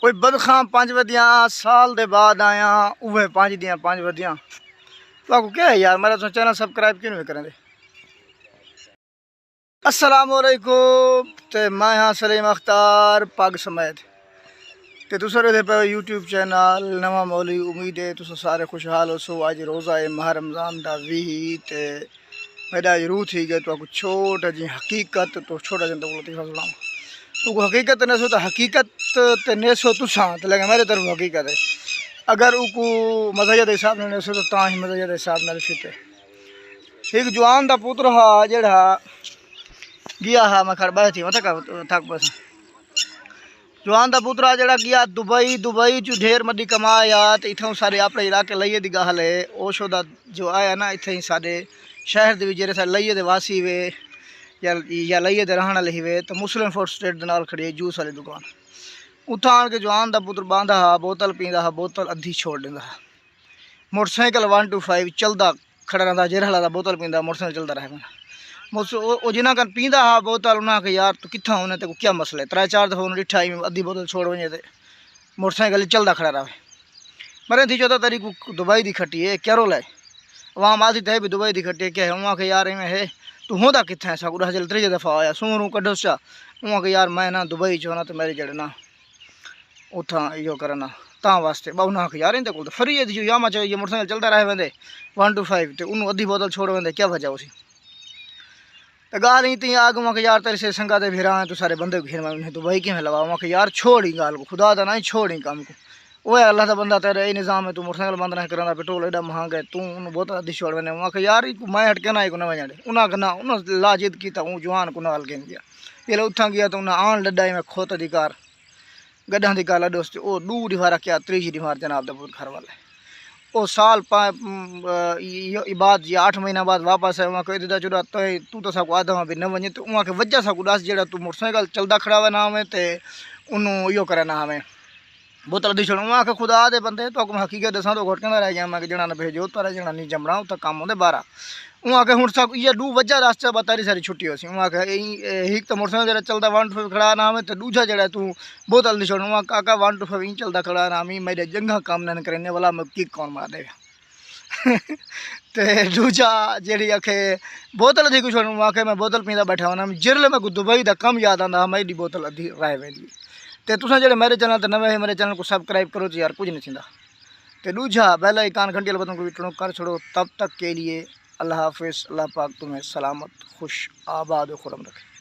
कोई बदखां 5 वधियां साल दे बाद आया उहे 5 दियां 5 वधियां। तो आपको क्या है यार, मेरा तो चैनल सब्सक्राइब क्यों नहीं करें? अस्सलामुअलैकुम। ते मैं हाँ सलीम अख्तार पग समेत ते तुस पे यूट्यूब चैनल नवा मौली। उम्मीद है तुस सारे खुशहाल हो सो। अज रोज़ा है माह रमज़ान का 20 ते मेरा जरूर थी गए तो छोटा जी हकीकत तो छोटा जन तो सुना तो हकीकत ने सो तो हकीकत ते ने सो तुसा तो लगे मेरे तरफ हकीकत है। अगर उको मज़हब के हिसाब ने सो तो ही मज़हब के हिसाब न फिटे। एक जवान का पुत्र हा जड़ा गया हा मैं खड़ थी मतलब थक बस जवान का पुत्रा जड़ा गया दुबई। दुबई चू ढेर मदी कमाया तो इतों सारे अपने इलाके लइए की गल है। ओशो का जो आया ना इतने ही सारे शहर के जेरे सारे लइए के वासी वे या लइए के रहने वाले वे तो मुस्लिम फूड स्टेट के नाल खड़ी है जूस वाली दुकान। उतना आन के जवान का पुत्र बांधा हा बोतल पींदा हा बोतल अद्धी छोड़ देंदा हा। मोटरसाइकिल 125 चलता खड़ा रहा जेरहला का बोतल पींदा मोटरसाइकिल चलता रहा। जिन्हें कन पींदा हा बोतल उन्हें यार तू कितना उन्हें तेको क्या मसला है 3-4 दफ़ा उन्हें डिठा अद्धी बोतल छोड़ वजे तो मोटरसाइकिल चलता खड़ा रहे। मरे थी 14 तारीख को दुबई की खट्टी है क्या रोल है वहाँ मासी थे भी दुबई की खट्टी है क्या है वहाँ के यार इवें है तू होंदा कितना है साकू चल 3 दफ़ा आया सूर कढोस चा वहाँ के यार मैं ना दुबई चो तो मेरे जड़े ना उथा यो करना ता वास्ते उन्हें आख यार इनके को फ्री है या मैं चाहिए मोटरसाइकिल चलता रहे वेंदे 125 तो उन्होंने अद्धी बोतल छोड़ वेंदे क्या वजह उसी तो गाल ही थी आग वहाँ यार तेरे से संगा दे फिर तो सारे बंदे घेर में उन्हें दुबई क्यों लगा वहाँ यार छोड़ ही गाल को खुदा था ना छोड़ ही काम को वो है अल्लाह का बंदा तेरे यही निज़ाम है तू मोटरसाइकिल बंद नहीं करा पेट्रोल एडा महंगा है तू उन्हें बहुत अद्धी छोड़ वेने वहाँ यार मैं हटके ना को वजे उन्हें ना उन्हें लाजिद किया हूँ जवान को नाल के गया ये उठा गया तो उन्हें आन लड्डा में खोत अधिकार गड्ढा की गाल दोस्त वो 2 दीवार क्या 3 दीवार जनाब का घर वाले वो साल बाद या 8 महीना बाद वापस है वहाँ कह चुरा तू तो साकू आधा भी न वजे तो वहाँ के वजह साकू दस जो तू मोटरसाइकिल चलता खड़ा हुआ ना हमें तो उन्होंने यो करे ना हमें बोतल दी छोड़ वहाँ के खुदा दे बंदे तो हकीकत दसा तो घटकंदा रह गया मैं जना ने भेजो तारा जना नहीं जमना उतना काम होंगे 12 वहाँ के हूँ सब ये 2 वजह रास्ते बतारी सारी छुट्टी हो सी वहाँ के एक तो मोटरसाइकिल जो चलता 125 खड़ा ना हमें तो दूजा जरा तू बोतल दी छोड़ वहाँ काका 125 इंच चलता खड़ा ना हमें मेरे जंगा काम न करने वाला मैं किक कौन मार देगा तो दूजा जी आखे बोतल अधी कुछ वहाँ के मैं बोतल पींदा बैठा होना जिरले मैं दुबई का कम याद आता मेरी बोतल अधी रह वेंदी। तो तुसा जो मेरे चैनल तो नवे है मेरे चैनल को सब्सक्राइब करो तो यार कुछ नहीं थींदा। तो दूजा बेल आइकन घंटी वाले बटन को भी टुणो कर छोड़ो। तब तक के लिए अल्लाह हाफिज़। अल्लाह पाक तुम्हें सलामत खुश आबाद खुरम रखे।